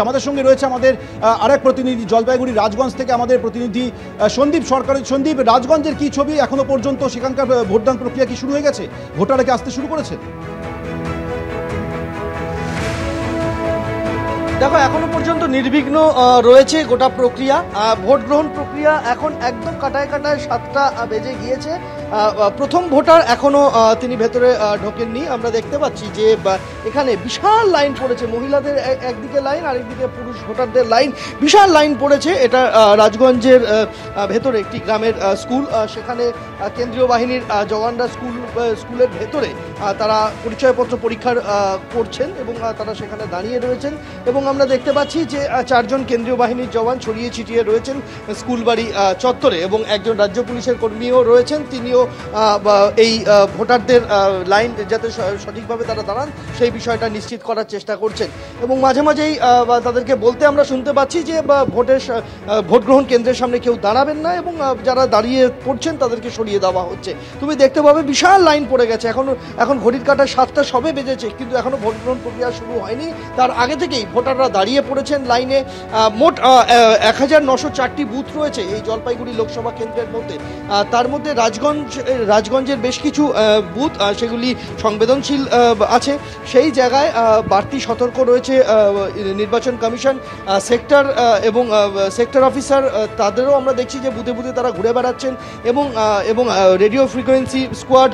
আমাদের সঙ্গে রয়েছে আমাদের আরেক প্রতিনিধি জলপাইগুড়ি রাজগঞ্জ থেকে আমাদের প্রতিনিধি সন্দীপ সরকার। সন্দীপ, রাজগঞ্জের কি ছবি এখনো পর্যন্ত? সেখানকার ভোটদান প্রক্রিয়া কি শুরু হয়ে গেছে? ভোটাররা কি আসতে শুরু করেছে? দেখো, এখনো পর্যন্ত নির্বিঘ্ন রয়েছে গোটা প্রক্রিয়া। ভোট গ্রহণ প্রক্রিয়া এখন একদম কাটায় কাটায় 7টা বেজে গিয়েছে। প্রথম ভোটার এখনো তিনি ভেতরে ঢোকেননি। আমরা দেখতে পাচ্ছি যে এখানে বিশাল লাইন পড়েছে, মহিলাদের একদিকে লাইন, আরেকদিকে পুরুষ ভোটারদের লাইন, বিশাল লাইন পড়েছে। এটা রাজগঞ্জের ভেতরে একটি গ্রামের স্কুল, সেখানে কেন্দ্রীয় বাহিনীর জওয়ানরা স্কুলের ভেতরে তারা পরিচয়পত্র পরীক্ষার করছেন এবং তারা সেখানে দাঁড়িয়ে রয়েছেন। এবং আমরা দেখতে পাচ্ছি যে 4 জন কেন্দ্রীয় বাহিনীর জওয়ান ছড়িয়ে ছিটিয়ে রয়েছেন স্কুলবাড়ি চত্বরে, এবং একজন রাজ্য পুলিশের কর্মীও রয়েছেন, তিনিও এই ভোটারদের লাইন যাতে সঠিকভাবে তারা দাঁড়ান সেই বিষয়টা নিশ্চিত করার চেষ্টা করছেন। এবং মাঝে মাঝেই তাদেরকে বলতে আমরা শুনতে পাচ্ছি যে ভোট গ্রহণ কেন্দ্রের সামনে কেউ দাঁড়াবেন না, এবং যারা দাঁড়িয়ে পড়ছেন তাদেরকে সরিয়ে দেওয়া হচ্ছে। তুমি দেখতে পাবে বিশাল লাইন পড়ে গেছে। এখন ঘড়ির কাঁটায় 7টা সবে বেজেছে, কিন্তু এখনো ভোট গ্রহণ প্রক্রিয়া শুরু হয়নি। তার আগে থেকেই ভোটাররা দাঁড়িয়ে পড়েছেন লাইনে। মোট 1904টি বুথ রয়েছে এই জলপাইগুড়ি লোকসভা কেন্দ্রের মধ্যে। তার মধ্যে রাজগঞ্জের বেশ কিছু বুথ সেগুলি সংবেদনশীল আছে। সেই জায়গায় বাড়তি সতর্ক রয়েছে নির্বাচন কমিশন। সেক্টর এবং সেক্টর অফিসার তাদেরও আমরা দেখছি যে বুথে বুথে তারা ঘুরে বেড়াচ্ছেন, এবং রেডিও ফ্রিকোয়েন্সি স্কোয়াড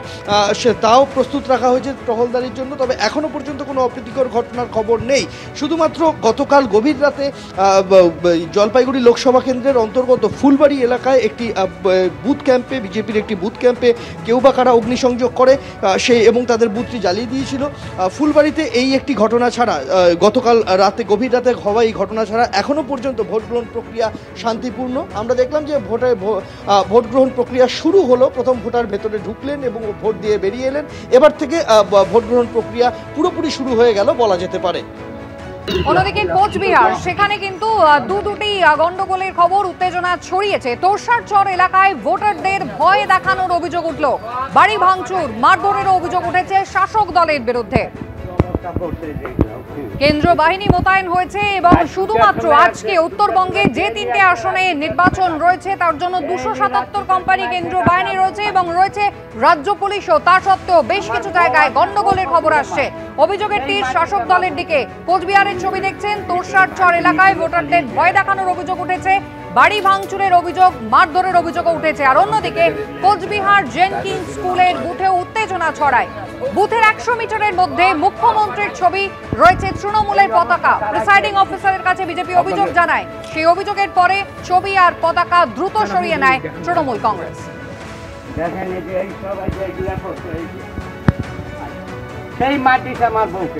তাও প্রস্তুত রাখা হয়েছে টহলদারির জন্য। তবে এখনও পর্যন্ত কোনো অপ্রীতিকর ঘটনার খবর নেই। শুধুমাত্র গতকাল গভীর রাতে জলপাইগুড়ি লোকসভা কেন্দ্রের অন্তর্গত ফুলবাড়ি এলাকায় একটি বুথ ক্যাম্পে, বিজেপির একটি বুথ ক্যাম্পে কেউ বা কারা অগ্নিসংযোগ করে এবং তাদের বুথটি জ্বালিয়ে দিয়েছিল। ফুলবাড়িতে এই একটি ঘটনা ছাড়া, গতকাল রাতে গভীর রাতে হওয়া এই ঘটনা ছাড়া এখনও পর্যন্ত ভোট গ্রহণ প্রক্রিয়া শান্তিপূর্ণ। আমরা দেখলাম যে ভোট গ্রহণ প্রক্রিয়া শুরু হলো, প্রথম ভোটার ভেতরে ঢুকলেন এবং ভোট দিয়ে বেরিয়ে এলেন। এবার থেকে ভোট গ্রহণ প্রক্রিয়া পুরোপুরি শুরু হয়ে গেল বলা যেতে পারে। অন্যদিকে কোচবিহার, সেখানে কিন্তু দুটি গন্ডগোলের খবর, উত্তেজনা ছড়িয়েছে। তোরসারচর এলাকায় ভোটারদের ভয় দেখানোর অভিযোগ উঠল, বাড়ি ভাঙচুর মারধরেরও অভিযোগ উঠেছে শাসক দলের বিরুদ্ধে। কেন্দ্রীয় বাহিনী মোতায়েন হয়েছে এবং শুধুমাত্র আজকে উত্তরবঙ্গে যে 3টে আসনে নির্বাচন রয়েছে তার জন্য 277 কোম্পানি কেন্দ্রীয় বাহিনী রয়েছে এবং রয়েছে রাজ্য পুলিশও। তা সত্ত্বেও বেশ কিছু জায়গায় গন্ডগোলের খবর আসছে। অভিযোগের তীর শাসক দলের দিকে। কোচবিহারের ছবি দেখছেন, তোরসারচর এলাকায় ভোটারদের ভয় দেখানোর অভিযোগ উঠেছে, বাড়ি ভাঙচুরের অভিযোগ, মারধরের অভিযোগও উঠেছে। আর অন্যদিকে কোচবিহার জেনকিন্স স্কুলের বুথে উত্তেজনা ছড়ায়। বুথের 100 মিটারের মধ্যে মুখ্যমন্ত্রীর ছবি রয়েছে, তৃণমূলের পতাকা। প্রিসাইডিং অফিসারের কাছে বিজেপি অভিযোগ জানায়। সেই অভিযোগের পরে ছবি আর পতাকা দ্রুত সরিয়ে নেয় তৃণমূল কংগ্রেস। সেই মাটিতে আমার বউকে